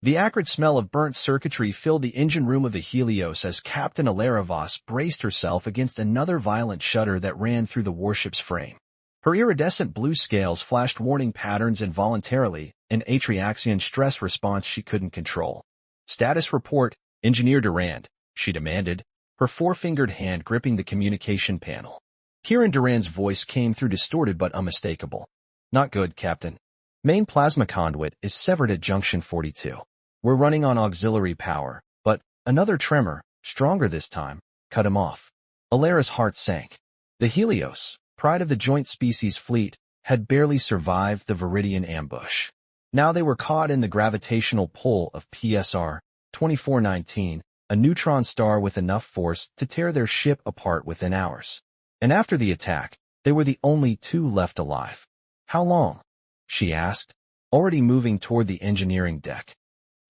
The acrid smell of burnt circuitry filled the engine room of the Helios as Captain Alara Voss braced herself against another violent shudder that ran through the warship's frame. Her iridescent blue scales flashed warning patterns involuntarily, an Atriaxian stress response she couldn't control. "Status report, Engineer Durand," she demanded, her four-fingered hand gripping the communication panel. Kieran Durand's voice came through distorted but unmistakable. "Not good, Captain. Main plasma conduit is severed at junction 42. We're running on auxiliary power, but another tremor, stronger this time, cut him off." Alara's heart sank. The Helios, pride of the Joint Species Fleet, had barely survived the Viridian ambush. Now they were caught in the gravitational pull of PSR 2419, a neutron star with enough force to tear their ship apart within hours. And after the attack, they were the only two left alive. "How long?" she asked, already moving toward the engineering deck.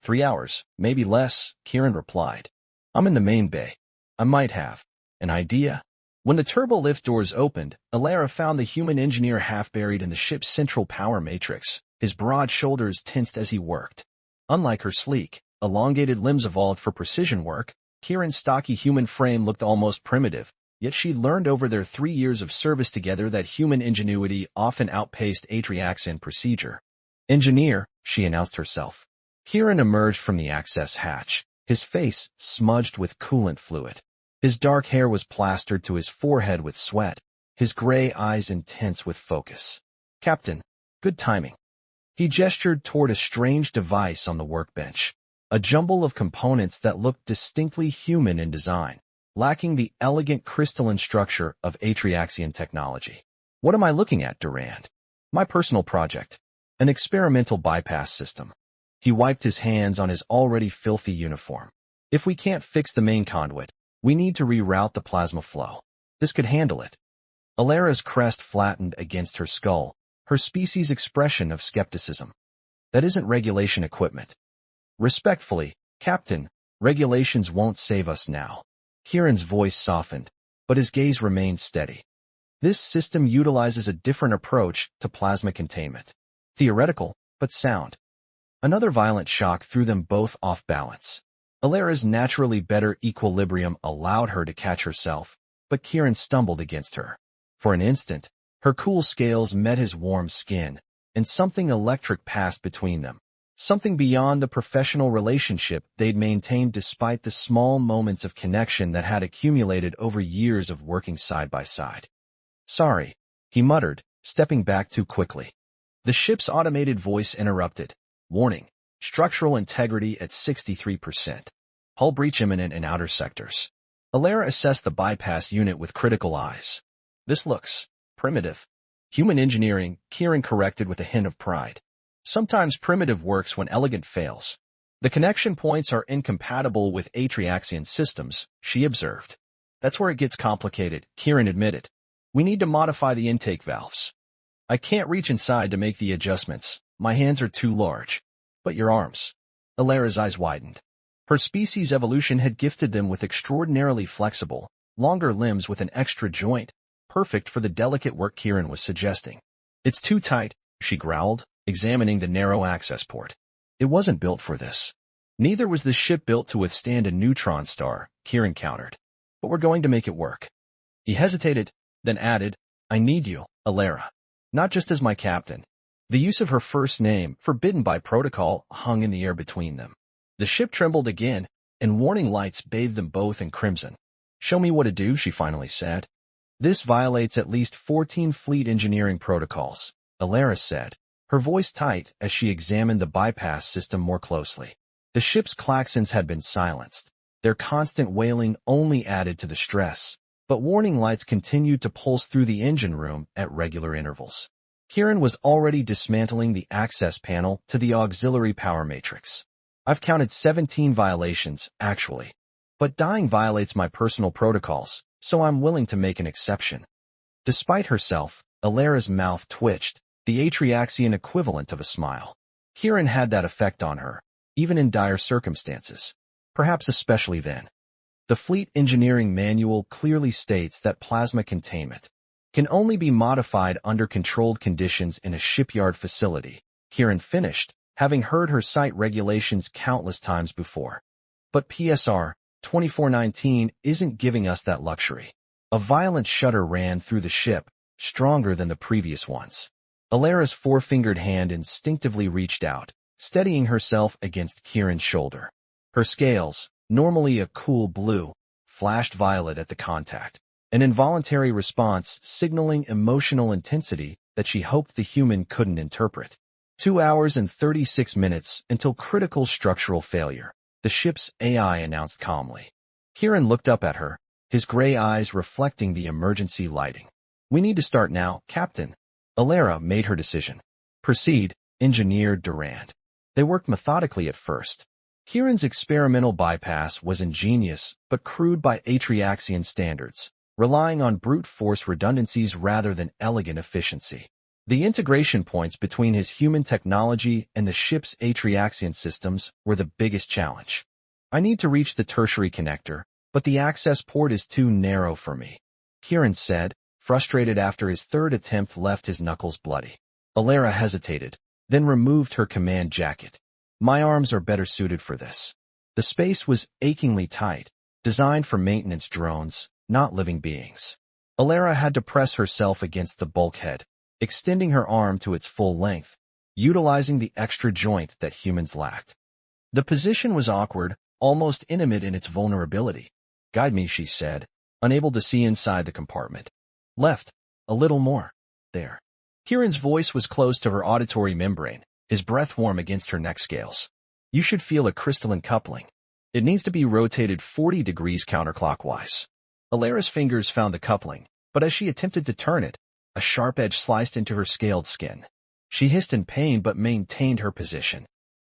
3 hours, maybe less," Kieran replied. "I'm in the main bay. I might have an idea." When the turbolift doors opened, Alara found the human engineer half buried in the ship's central power matrix, his broad shoulders tensed as he worked. Unlike her sleek, elongated limbs evolved for precision work, Kieran's stocky human frame looked almost primitive, yet she'd learned over their 3 years of service together that human ingenuity often outpaced Atriaxian procedure. "Engineer," she announced herself. Kieran emerged from the access hatch, his face smudged with coolant fluid. His dark hair was plastered to his forehead with sweat, his gray eyes intense with focus. "Captain, good timing." He gestured toward a strange device on the workbench, a jumble of components that looked distinctly human in design, lacking the elegant crystalline structure of Atriaxian technology. "What am I looking at, Durand?" "My personal project. An experimental bypass system." He wiped his hands on his already filthy uniform. "If we can't fix the main conduit, we need to reroute the plasma flow. This could handle it." Alara's crest flattened against her skull, her species' expression of skepticism. "That isn't regulation equipment." "Respectfully, Captain, regulations won't save us now." Kieran's voice softened, but his gaze remained steady. "This system utilizes a different approach to plasma containment. Theoretical, but sound." Another violent shock threw them both off balance. Alara's naturally better equilibrium allowed her to catch herself, but Kieran stumbled against her. For an instant, her cool scales met his warm skin, and something electric passed between them. Something beyond the professional relationship they'd maintained despite the small moments of connection that had accumulated over years of working side by side. "Sorry," he muttered, stepping back too quickly. The ship's automated voice interrupted. "Warning, structural integrity at 63%. Hull breach imminent in outer sectors." Alara assessed the bypass unit with critical eyes. "This looks primitive." "Human engineering," Kieran corrected with a hint of pride. "Sometimes primitive works when elegant fails." "The connection points are incompatible with Atriaxian systems," she observed. "That's where it gets complicated," Kieran admitted. "We need to modify the intake valves." "I can't reach inside to make the adjustments. My hands are too large." "But your arms." Alara's eyes widened. Her species' evolution had gifted them with extraordinarily flexible, longer limbs with an extra joint, perfect for the delicate work Kieran was suggesting. "It's too tight," she growled, examining the narrow access port. "It wasn't built for this." "Neither was the ship built to withstand a neutron star," Kieran countered. "But we're going to make it work." He hesitated, then added, "I need you, Alara. Not just as my captain." The use of her first name, forbidden by protocol, hung in the air between them. The ship trembled again, and warning lights bathed them both in crimson. "Show me what to do," she finally said. "This violates at least 14 fleet engineering protocols," Alara said, her voice tight as she examined the bypass system more closely. The ship's klaxons had been silenced. Their constant wailing only added to the stress, but warning lights continued to pulse through the engine room at regular intervals. Kieran was already dismantling the access panel to the auxiliary power matrix. "I've counted 17 violations, actually. But dying violates my personal protocols, so I'm willing to make an exception." Despite herself, Alara's mouth twitched, the Atriaxian equivalent of a smile. Kieran had that effect on her, even in dire circumstances. Perhaps especially then. The Fleet Engineering Manual clearly states that plasma containment can only be modified under controlled conditions in a shipyard facility, Kieran finished, having heard her cite regulations countless times before. But PSR 2419 isn't giving us that luxury. A violent shudder ran through the ship, stronger than the previous ones. Alara's four-fingered hand instinctively reached out, steadying herself against Kieran's shoulder. Her scales, normally a cool blue, flashed violet at the contact, an involuntary response signaling emotional intensity that she hoped the human couldn't interpret. 2 hours and 36 minutes until critical structural failure, the ship's AI announced calmly. Kieran looked up at her, his gray eyes reflecting the emergency lighting. "We need to start now, Captain." Alara made her decision. "Proceed," engineered Durand. They worked methodically at first. Kieran's experimental bypass was ingenious but crude by Atriaxian standards, relying on brute force redundancies rather than elegant efficiency. The integration points between his human technology and the ship's Atriaxian systems were the biggest challenge. "I need to reach the tertiary connector, but the access port is too narrow for me," Kieran said, frustrated after his third attempt left his knuckles bloody. Alara hesitated, then removed her command jacket. "My arms are better suited for this." The space was achingly tight, designed for maintenance drones, not living beings. Alara had to press herself against the bulkhead, extending her arm to its full length, utilizing the extra joint that humans lacked. The position was awkward, almost intimate in its vulnerability. "Guide me," she said, unable to see inside the compartment. "Left. A little more. There." Kieran's voice was close to her auditory membrane, his breath warm against her neck scales. "You should feel a crystalline coupling. It needs to be rotated 40 degrees counterclockwise." Alara's fingers found the coupling, but as she attempted to turn it, a sharp edge sliced into her scaled skin. She hissed in pain but maintained her position.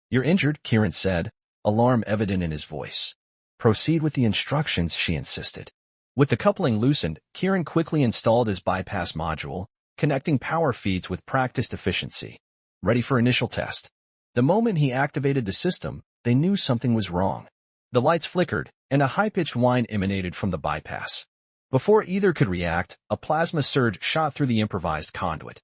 "You're injured," Kieran said, alarm evident in his voice. "Proceed with the instructions," she insisted. With the coupling loosened, Kieran quickly installed his bypass module, connecting power feeds with practiced efficiency. Ready for initial test. The moment he activated the system, they knew something was wrong. The lights flickered, and a high-pitched whine emanated from the bypass. Before either could react, a plasma surge shot through the improvised conduit.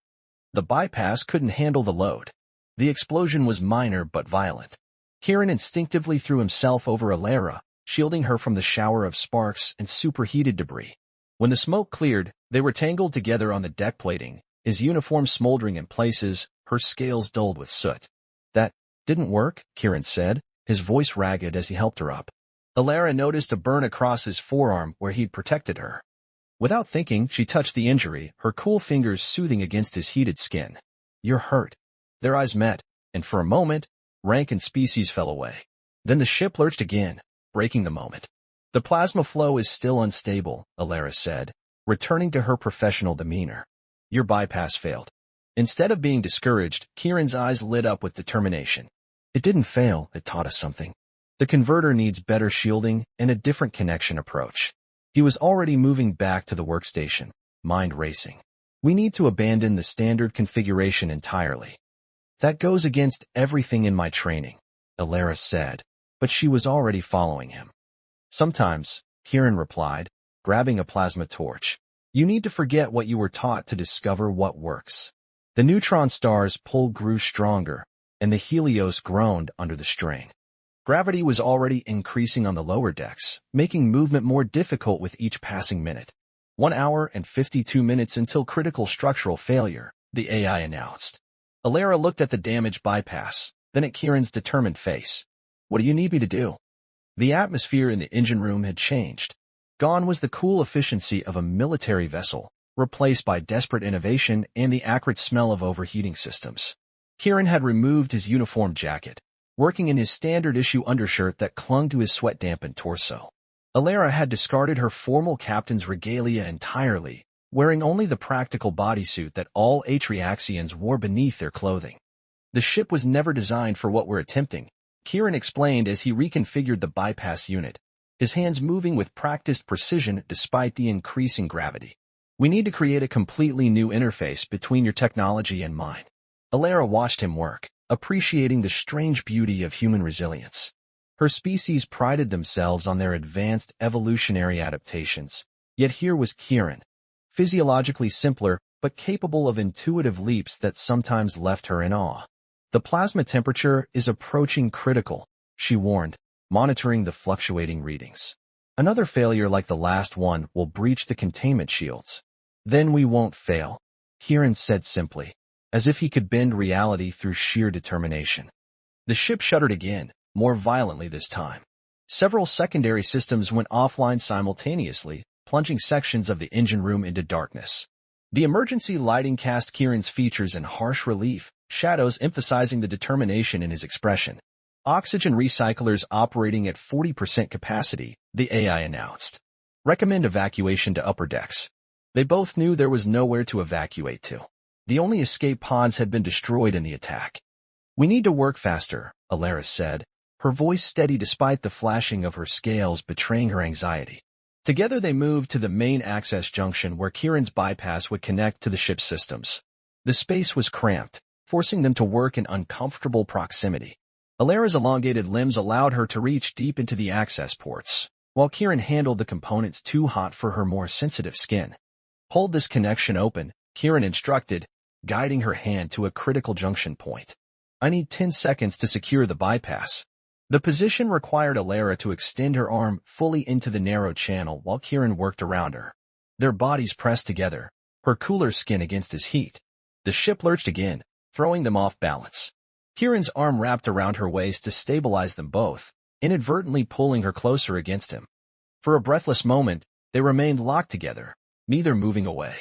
The bypass couldn't handle the load. The explosion was minor but violent. Kieran instinctively threw himself over Alara, shielding her from the shower of sparks and superheated debris. When the smoke cleared, they were tangled together on the deck plating, his uniform smoldering in places, her scales dulled with soot. "That didn't work," Kieran said, his voice ragged as he helped her up. Alara noticed a burn across his forearm where he'd protected her. Without thinking, she touched the injury, her cool fingers soothing against his heated skin. "You're hurt." Their eyes met, and for a moment, rank and species fell away. Then the ship lurched again, breaking the moment. "The plasma flow is still unstable," Alara said, returning to her professional demeanor. "Your bypass failed." Instead of being discouraged, Kieran's eyes lit up with determination. "It didn't fail, it taught us something. The converter needs better shielding and a different connection approach." He was already moving back to the workstation, mind racing. "We need to abandon the standard configuration entirely." "That goes against everything in my training," Alara said, but she was already following him. "Sometimes," Kieran replied, grabbing a plasma torch, "you need to forget what you were taught to discover what works." The neutron star's pull grew stronger, and the Helios groaned under the strain. Gravity was already increasing on the lower decks, making movement more difficult with each passing minute. 1 hour and 52 minutes until critical structural failure, the AI announced. Alara looked at the damaged bypass, then at Kieran's determined face. "What do you need me to do?" The atmosphere in the engine room had changed. Gone was the cool efficiency of a military vessel, replaced by desperate innovation and the acrid smell of overheating systems. Kieran had removed his uniform jacket, working in his standard-issue undershirt that clung to his sweat-dampened torso. Alara had discarded her formal captain's regalia entirely, wearing only the practical bodysuit that all Atriaxians wore beneath their clothing. "The ship was never designed for what we're attempting," Kieran explained as he reconfigured the bypass unit, his hands moving with practiced precision despite the increasing gravity. "We need to create a completely new interface between your technology and mine." Alara watched him work, appreciating the strange beauty of human resilience. Her species prided themselves on their advanced evolutionary adaptations, yet here was Kieran, physiologically simpler but capable of intuitive leaps that sometimes left her in awe. The plasma temperature is approaching critical, she warned, monitoring the fluctuating readings. Another failure like the last one will breach the containment shields. Then we won't fail, Kieran said simply, as if he could bend reality through sheer determination. The ship shuddered again, more violently this time. Several secondary systems went offline simultaneously, plunging sections of the engine room into darkness. The emergency lighting cast Kieran's features in harsh relief, shadows emphasizing the determination in his expression. Oxygen recyclers operating at 40% capacity, the AI announced. Recommend evacuation to upper decks. They both knew there was nowhere to evacuate to. The only escape pods had been destroyed in the attack. We need to work faster, Alara said, her voice steady despite the flashing of her scales betraying her anxiety. Together they moved to the main access junction where Kieran's bypass would connect to the ship's systems. The space was cramped, forcing them to work in uncomfortable proximity. Alara's elongated limbs allowed her to reach deep into the access ports, while Kieran handled the components too hot for her more sensitive skin. Hold this connection open, Kieran instructed, guiding her hand to a critical junction point. I need 10 seconds to secure the bypass. The position required Alara to extend her arm fully into the narrow channel while Kieran worked around her. Their bodies pressed together, her cooler skin against his heat. The ship lurched again, throwing them off balance. Kieran's arm wrapped around her waist to stabilize them both, inadvertently pulling her closer against him. For a breathless moment, they remained locked together, neither moving away.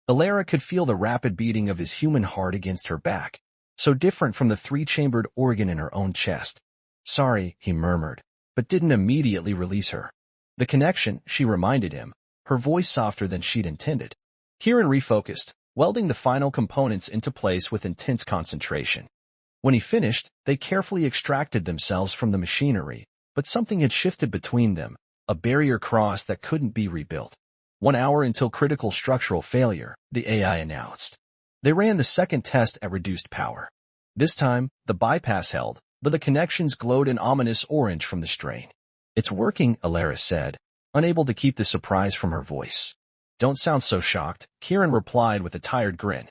Alara could feel the rapid beating of his human heart against her back, so different from the three-chambered organ in her own chest. Sorry, he murmured, but didn't immediately release her. The connection, she reminded him, her voice softer than she'd intended. Kieran refocused, welding the final components into place with intense concentration. When he finished, they carefully extracted themselves from the machinery, but something had shifted between them, a barrier crossed that couldn't be rebuilt. 1 hour until critical structural failure, the AI announced. They ran the second test at reduced power. This time, the bypass held, but the connections glowed an ominous orange from the strain. It's working, Alara said, unable to keep the surprise from her voice. Don't sound so shocked, Kieran replied with a tired grin.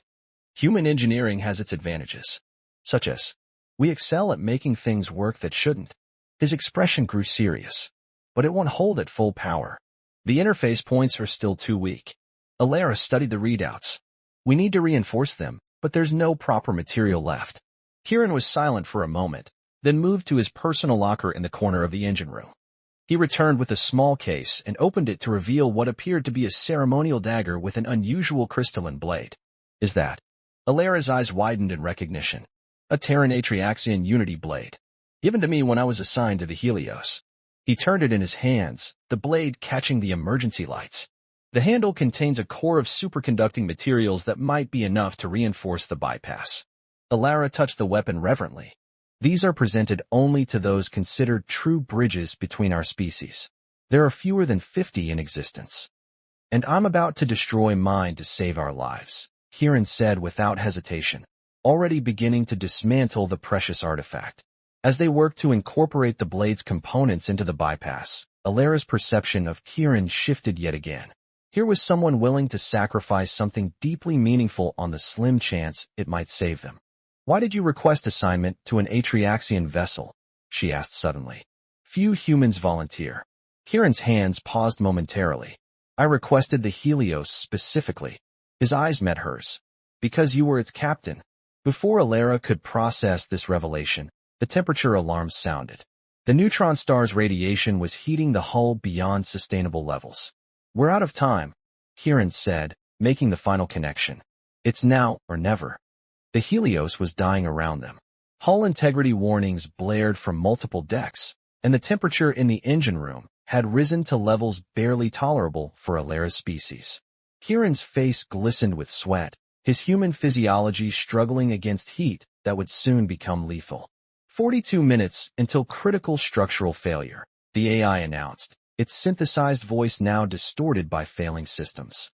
Human engineering has its advantages. Such as, we excel at making things work that shouldn't. His expression grew serious. But it won't hold at full power. The interface points are still too weak. Alara studied the readouts. We need to reinforce them, but there's no proper material left. Kieran was silent for a moment, then moved to his personal locker in the corner of the engine room. He returned with a small case and opened it to reveal what appeared to be a ceremonial dagger with an unusual crystalline blade. Is that? Alara's eyes widened in recognition. A Terran Atriaxian Unity blade. Given to me when I was assigned to the Helios. He turned it in his hands, the blade catching the emergency lights. The handle contains a core of superconducting materials that might be enough to reinforce the bypass. Alara touched the weapon reverently. These are presented only to those considered true bridges between our species. There are fewer than 50 in existence. And I'm about to destroy mine to save our lives, Kieran said without hesitation, already beginning to dismantle the precious artifact. As they worked to incorporate the blade's components into the bypass, Alara's perception of Kieran shifted yet again. Here was someone willing to sacrifice something deeply meaningful on the slim chance it might save them. Why did you request assignment to an Atriaxian vessel? She asked suddenly. Few humans volunteer. Kieran's hands paused momentarily. I requested the Helios specifically. His eyes met hers. Because you were its captain. Before Alara could process this revelation, the temperature alarms sounded. The neutron star's radiation was heating the hull beyond sustainable levels. We're out of time, Kieran said, making the final connection. It's now or never. The Helios was dying around them. Hull integrity warnings blared from multiple decks, and the temperature in the engine room had risen to levels barely tolerable for Alara's species. Kieran's face glistened with sweat, his human physiology struggling against heat that would soon become lethal. 42 minutes until critical structural failure, the AI announced, its synthesized voice now distorted by failing systems.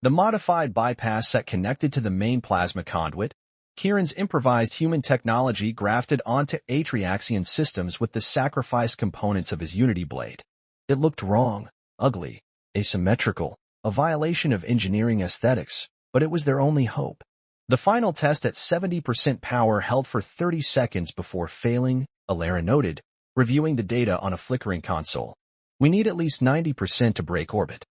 The modified bypass set connected to the main plasma conduit, Kieran's improvised human technology grafted onto Atriaxian systems with the sacrificed components of his Unity blade. It looked wrong, ugly, asymmetrical, a violation of engineering aesthetics, but it was their only hope. The final test at 70% power held for 30 seconds before failing, Alara noted, reviewing the data on a flickering console. We need at least 90% to break orbit.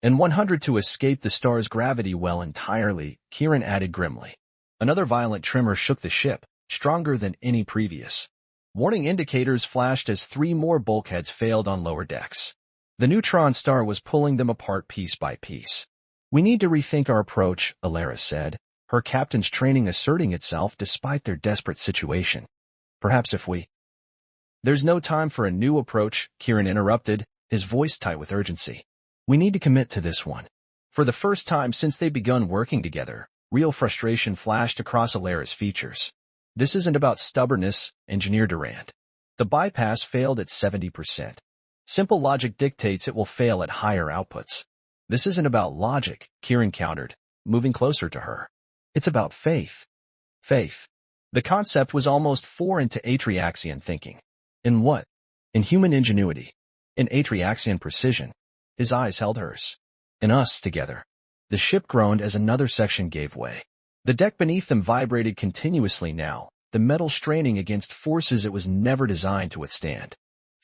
And 100 to escape the star's gravity well entirely, Kieran added grimly. Another violent tremor shook the ship, stronger than any previous. Warning indicators flashed as 3 more bulkheads failed on lower decks. The neutron star was pulling them apart piece by piece. We need to rethink our approach, Alara said, her captain's training asserting itself despite their desperate situation. Perhaps if we... There's no time for a new approach, Kieran interrupted, his voice tight with urgency. We need to commit to this one. For the first time since they begun working together, real frustration flashed across Alara's features. This isn't about stubbornness, Engineer Durand. The bypass failed at 70%. Simple logic dictates it will fail at higher outputs. This isn't about logic, Kieran countered, moving closer to her. It's about faith. Faith. The concept was almost foreign to Atriaxian thinking. In what? In human ingenuity. In Atriaxian precision. His eyes held hers. In us together. The ship groaned as another section gave way. The deck beneath them vibrated continuously now, the metal straining against forces it was never designed to withstand.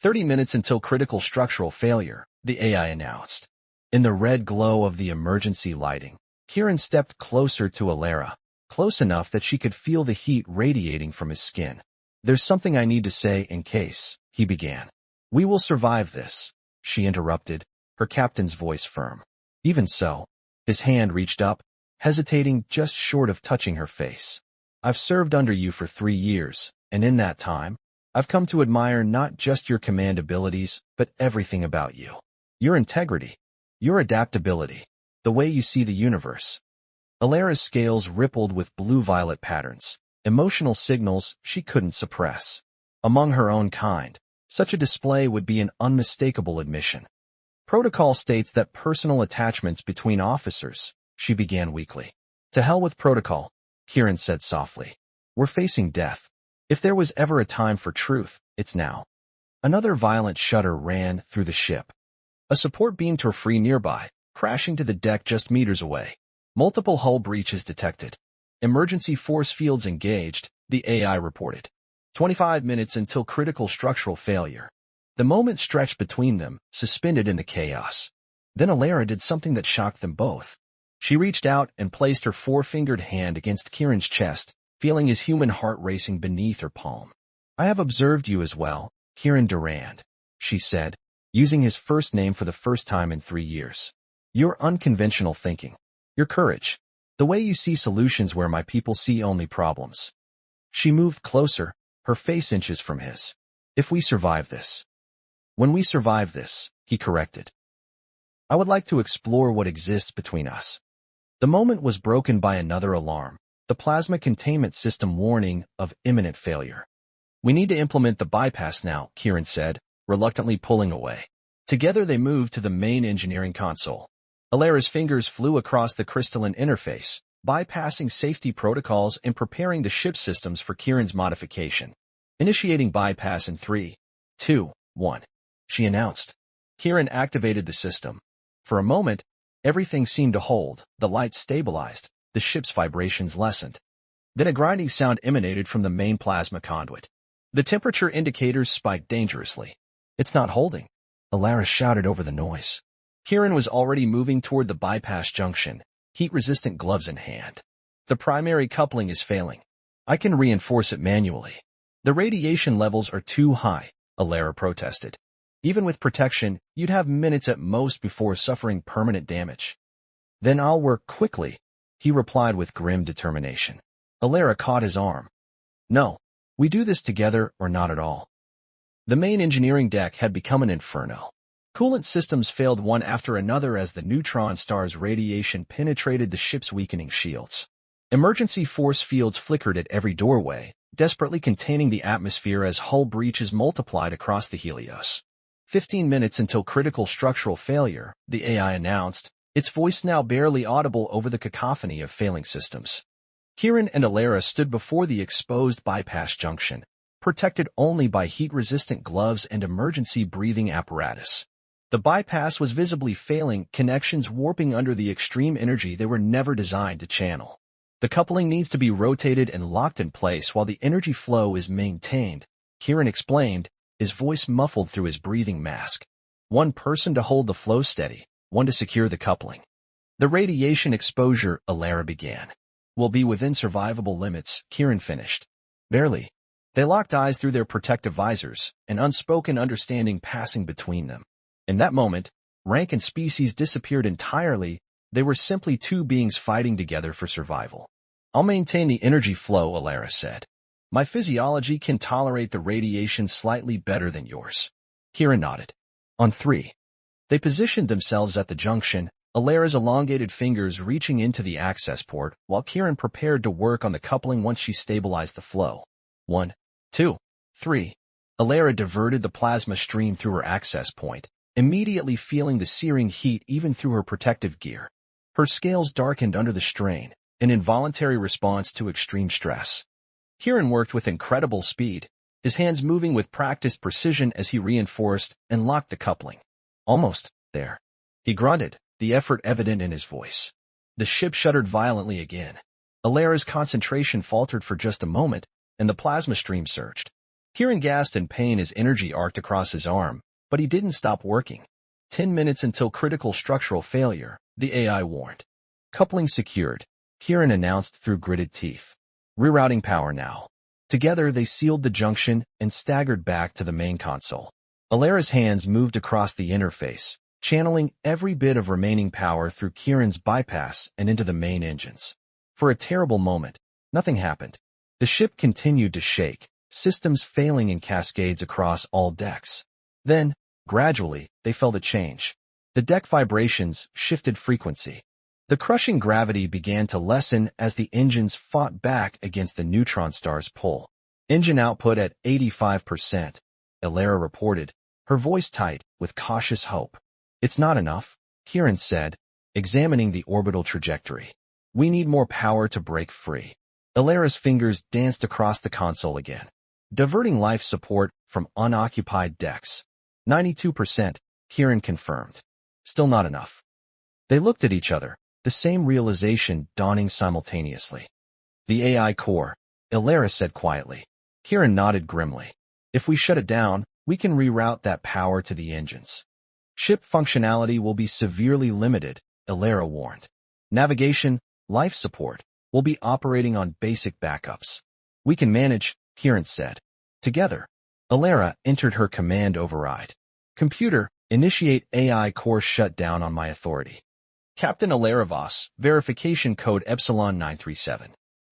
30 minutes until critical structural failure, the AI announced. In the red glow of the emergency lighting, Kieran stepped closer to Alara, close enough that she could feel the heat radiating from his skin. There's something I need to say in case, he began. We will survive this, she interrupted, her captain's voice firm. Even so, his hand reached up, hesitating just short of touching her face. I've served under you for 3 years, and in that time, I've come to admire not just your command abilities, but everything about you. Your integrity, your adaptability, the way you see the universe. Alara's scales rippled with blue-violet patterns, emotional signals she couldn't suppress. Among her own kind, such a display would be an unmistakable admission. Protocol states that personal attachments between officers, she began weakly. To hell with protocol, Kieran said softly. We're facing death. If there was ever a time for truth, it's now. Another violent shudder ran through the ship. A support beam tore free nearby, crashing to the deck just meters away. Multiple hull breaches detected. Emergency force fields engaged, the AI reported. 25 minutes until critical structural failure. The moment stretched between them, suspended in the chaos. Then Alara did something that shocked them both. She reached out and placed her 4-fingered hand against Kieran's chest, feeling his human heart racing beneath her palm. I have observed you as well, Kieran Durand, she said, using his first name for the first time in 3 years. Your unconventional thinking, your courage, the way you see solutions where my people see only problems. She moved closer, her face inches from his. If we survive this. When we survive this, he corrected. I would like to explore what exists between us. The moment was broken by another alarm, the plasma containment system warning of imminent failure. We need to implement the bypass now, Kieran said, reluctantly pulling away. Together they moved to the main engineering console. Alara's fingers flew across the crystalline interface, bypassing safety protocols and preparing the ship systems for Kieran's modification. Initiating bypass in 3, 2, 1. She announced. Kieran activated the system. For a moment, everything seemed to hold, the lights stabilized, the ship's vibrations lessened. Then a grinding sound emanated from the main plasma conduit. The temperature indicators spiked dangerously. It's not holding, Alara shouted over the noise. Kieran was already moving toward the bypass junction, heat-resistant gloves in hand. The primary coupling is failing. I can reinforce it manually. The radiation levels are too high, Alara protested. Even with protection, you'd have minutes at most before suffering permanent damage. Then I'll work quickly, he replied with grim determination. Alara caught his arm. No, we do this together or not at all. The main engineering deck had become an inferno. Coolant systems failed one after another as the neutron star's radiation penetrated the ship's weakening shields. Emergency force fields flickered at every doorway, desperately containing the atmosphere as hull breaches multiplied across the Helios. 15 minutes until critical structural failure, the AI announced, its voice now barely audible over the cacophony of failing systems. Kieran and Alara stood before the exposed bypass junction, protected only by heat-resistant gloves and emergency breathing apparatus. The bypass was visibly failing, connections warping under the extreme energy they were never designed to channel. The coupling needs to be rotated and locked in place while the energy flow is maintained, Kieran explained, his voice muffled through his breathing mask. One person to hold the flow steady, one to secure the coupling. The radiation exposure, Alara began, will be within survivable limits, Kieran finished. Barely. They locked eyes through their protective visors, an unspoken understanding passing between them. In that moment, rank and species disappeared entirely. They were simply two beings fighting together for survival. I'll maintain the energy flow, Alara said. My physiology can tolerate the radiation slightly better than yours. Kieran nodded. On 3. They positioned themselves at the junction, Alara's elongated fingers reaching into the access port, while Kieran prepared to work on the coupling once she stabilized the flow. 1, 2, 3. Alara diverted the plasma stream through her access point, immediately feeling the searing heat even through her protective gear. Her scales darkened under the strain, an involuntary response to extreme stress. Kieran worked with incredible speed, his hands moving with practiced precision as he reinforced and locked the coupling. Almost there. He grunted, the effort evident in his voice. The ship shuddered violently again. Alara's concentration faltered for just a moment, and the plasma stream surged. Kieran gasped in pain as energy arced across his arm, but he didn't stop working. 10 minutes until critical structural failure, the AI warned. Coupling secured, Kieran announced through gritted teeth. Rerouting power now. Together they sealed the junction and staggered back to the main console. Alara's hands moved across the interface, channeling every bit of remaining power through Kieran's bypass and into the main engines. For a terrible moment, nothing happened. The ship continued to shake, systems failing in cascades across all decks. Then, gradually, they felt a change. The deck vibrations shifted frequency. The crushing gravity began to lessen as the engines fought back against the neutron star's pull. Engine output at 85%, Alara reported, her voice tight with cautious hope. It's not enough, Kieran said, examining the orbital trajectory. We need more power to break free. Alara's fingers danced across the console again, diverting life support from unoccupied decks. 92%, Kieran confirmed. Still not enough. They looked at each other, the same realization dawning simultaneously. The AI core, Alara said quietly. Kieran nodded grimly. If we shut it down, we can reroute that power to the engines. Ship functionality will be severely limited, Alara warned. Navigation, life support, will be operating on basic backups. We can manage, Kieran said. Together, Alara entered her command override. Computer, initiate AI core shutdown on my authority. Captain Alara Voss, verification code Epsilon 937.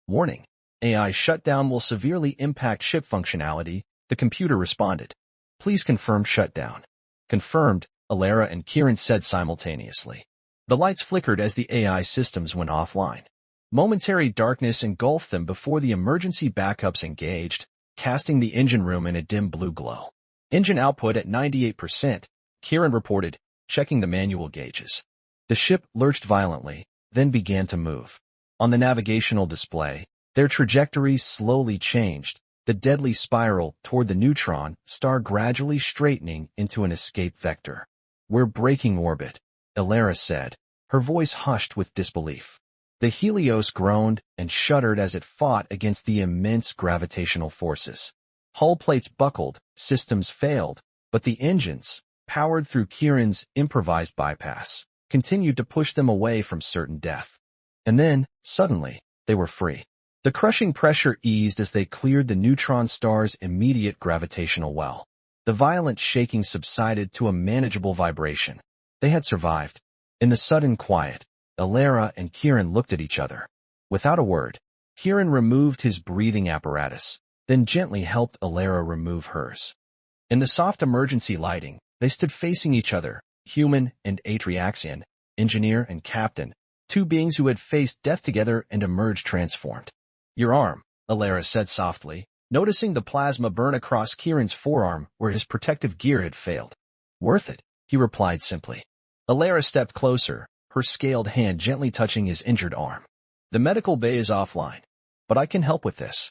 Warning, AI shutdown will severely impact ship functionality, the computer responded. Please confirm shutdown. Confirmed, Alara and Kieran said simultaneously. The lights flickered as the AI systems went offline. Momentary darkness engulfed them before the emergency backups engaged, casting the engine room in a dim blue glow. Engine output at 98%, Kieran reported, checking the manual gauges. The ship lurched violently, then began to move. On the navigational display, their trajectories slowly changed, the deadly spiral toward the neutron star gradually straightening into an escape vector. We're breaking orbit, Alara said, her voice hushed with disbelief. The Helios groaned and shuddered as it fought against the immense gravitational forces. Hull plates buckled, systems failed, but the engines, powered through Kieran's improvised bypass, continued to push them away from certain death. And then, suddenly, they were free. The crushing pressure eased as they cleared the neutron star's immediate gravitational well. The violent shaking subsided to a manageable vibration. They had survived. In the sudden quiet, Alara and Kieran looked at each other. Without a word, Kieran removed his breathing apparatus, then gently helped Alara remove hers. In the soft emergency lighting, they stood facing each other, human and Atriaxian, engineer and captain, two beings who had faced death together and emerged transformed. Your arm, Alara said softly, noticing the plasma burn across Kieran's forearm where his protective gear had failed. Worth it, he replied simply. Alara stepped closer, her scaled hand gently touching his injured arm. The medical bay is offline, but I can help with this.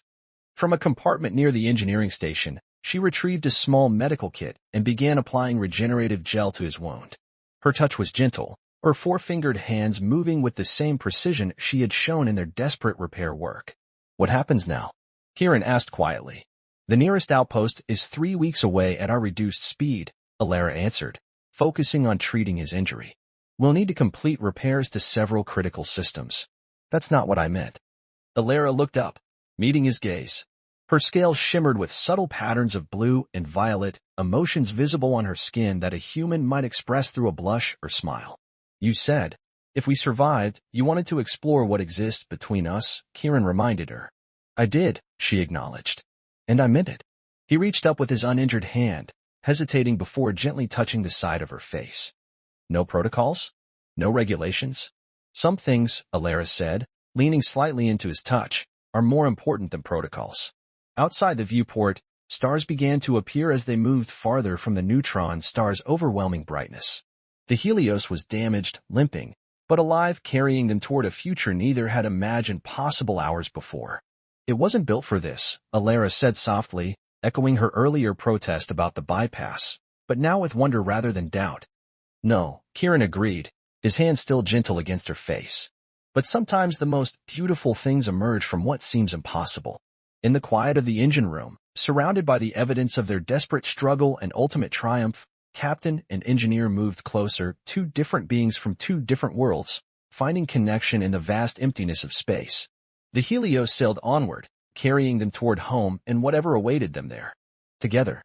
From a compartment near the engineering station, she retrieved a small medical kit and began applying regenerative gel to his wound. Her touch was gentle, her four-fingered hands moving with the same precision she had shown in their desperate repair work. "What happens now?" Kieran asked quietly. "The nearest outpost is 3 weeks away at our reduced speed," Alara answered, focusing on treating his injury. "We'll need to complete repairs to several critical systems." "That's not what I meant." Alara looked up, meeting his gaze. Her scales shimmered with subtle patterns of blue and violet, emotions visible on her skin that a human might express through a blush or smile. "You said, if we survived, you wanted to explore what exists between us," Kieran reminded her. "I did," she acknowledged. "And I meant it." He reached up with his uninjured hand, hesitating before gently touching the side of her face. "No protocols? No regulations?" "Some things," Alara said, leaning slightly into his touch, "are more important than protocols." Outside the viewport, stars began to appear as they moved farther from the neutron star's overwhelming brightness. The Helios was damaged, limping, but alive, carrying them toward a future neither had imagined possible hours before. "It wasn't built for this," Alara said softly, echoing her earlier protest about the bypass, but now with wonder rather than doubt. "No," Kieran agreed, his hand still gentle against her face. "But sometimes the most beautiful things emerge from what seems impossible." In the quiet of the engine room, surrounded by the evidence of their desperate struggle and ultimate triumph, captain and engineer moved closer, two different beings from two different worlds, finding connection in the vast emptiness of space. The Helios sailed onward, carrying them toward home and whatever awaited them there. Together,